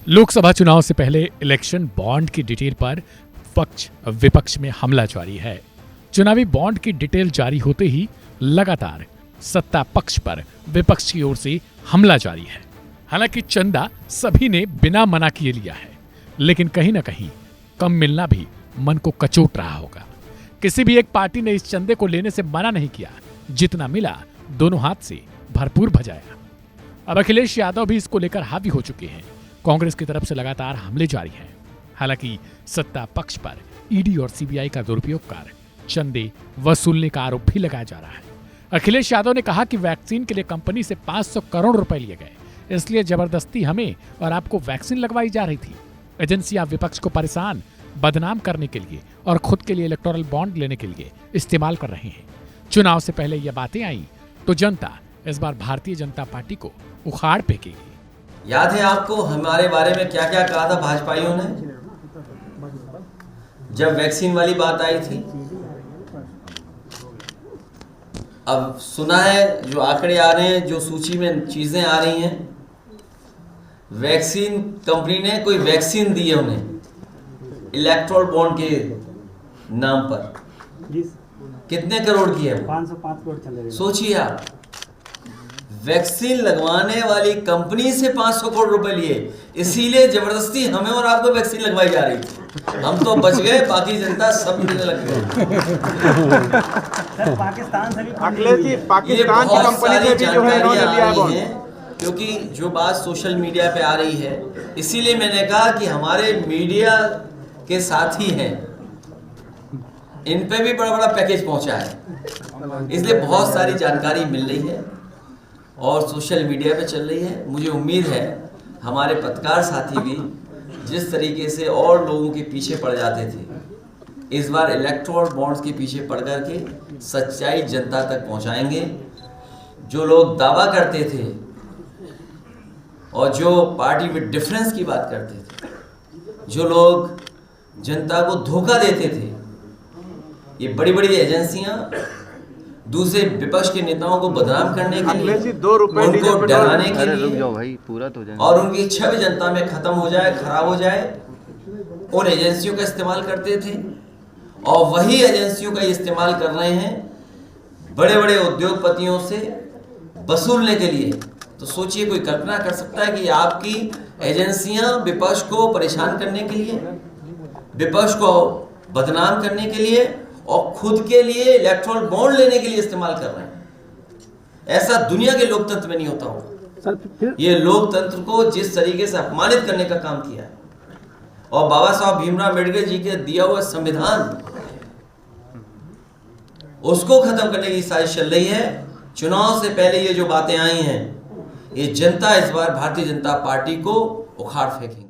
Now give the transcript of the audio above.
लोकसभा चुनाव से पहले इलेक्शन बॉन्ड की डिटेल पर पक्ष विपक्ष में हमला जारी है। चुनावी बॉन्ड की डिटेल जारी होते ही लगातार सत्ता पक्ष पर विपक्ष की ओर से हमला जारी है। हालांकि चंदा सभी ने बिना मना किए लिया है, लेकिन कहीं ना कहीं कम मिलना भी मन को कचोट रहा होगा। किसी भी एक पार्टी ने इस चंदे को लेने से मना नहीं किया, जितना मिला दोनों हाथ से भरपूर भजाया। अब अखिलेश यादव भी इसको लेकर हावी हो चुके हैं। कांग्रेस की तरफ से लगातार हमले जारी हैं। हालांकि सत्ता पक्ष पर ईडी और सीबीआई का दुरुपयोग कर चंदे वसूलने का आरोप भी लगाया जा रहा है। अखिलेश यादव ने कहा कि वैक्सीन के लिए कंपनी से 500 करोड़ रुपए लिए गए, इसलिए जबरदस्ती हमें और आपको वैक्सीन लगवाई जा रही थी। एजेंसियां विपक्ष को परेशान, बदनाम करने के लिए और खुद के लिए इलेक्टोरल बॉन्ड लेने के लिए इस्तेमाल कर रहे हैं। चुनाव से पहले ये बातें आई तो जनता इस बार भारतीय जनता पार्टी को उखाड़ फेंकेगी। याद है आपको हमारे बारे में क्या क्या कहा था भाजपाइयों ने जब वैक्सीन वाली बात आई थी? अब सुना है जो आंकड़े आ रहे हैं, जो सूची में चीजें आ रही हैं, वैक्सीन कंपनी ने कोई वैक्सीन दी है उन्हें इलेक्ट्रोल बॉन्ड के नाम पर। कितने करोड़ की है? 505 करोड़ चले गए। सोचिए आप, वैक्सीन लगवाने वाली कंपनी से 500 करोड़ रुपए लिए, इसीलिए जबरदस्ती हमें और आपको वैक्सीन लगवाई जा रही थी। हम तो बच गए, बाकी जनता सब मिलने लग गए। पाकिस्तान से भी पाकिस्तान की कंपनी से भी जो है इन्होंने लिया है, क्योंकि जो बात सोशल मीडिया पे आ रही है, इसीलिए मैंने कहा कि हमारे मीडिया के साथी हैं, इन पे भी बड़ा बड़ा पैकेज पहुंचा है, इसलिए बहुत सारी जानकारी मिल रही है और सोशल मीडिया पे चल रही है। मुझे उम्मीद है हमारे पत्रकार साथी भी जिस तरीके से और लोगों के पीछे पड़ जाते थे, इस बार इलेक्टोरल बॉन्ड्स के पीछे पड़ करके सच्चाई जनता तक पहुंचाएंगे। जो लोग दावा करते थे और जो पार्टी विद डिफरेंस की बात करते थे, जो लोग जनता को धोखा देते थे, ये बड़ी बड़ी एजेंसियां दूसरे विपक्ष के नेताओं को बदनाम करने के लिए, उनको डराने के लिए और उनकी छवि जनता में खत्म हो जाए, खराब हो जाए, उन एजेंसियों का इस्तेमाल करते थे। और वही एजेंसियों का इस्तेमाल कर रहे हैं बड़े बड़े उद्योगपतियों से वसूलने के लिए। तो सोचिए, कोई कल्पना कर सकता है कि आपकी एजेंसियां विपक्ष को परेशान करने के लिए, विपक्ष को बदनाम करने के लिए और खुद के लिए इलेक्टोरल बॉन्ड लेने के लिए इस्तेमाल कर रहे हैं? ऐसा दुनिया के लोकतंत्र में नहीं होता होगा। ये लोकतंत्र को जिस तरीके से अपमानित करने का काम किया है, और बाबा साहब भीमराव अम्बेडकर जी के दिया हुआ संविधान, उसको खत्म करने की साजिश चल रही है। चुनाव से पहले ये जो बातें आई हैं, ये जनता इस बार भारतीय जनता पार्टी को उखाड़ फेंकेंगे।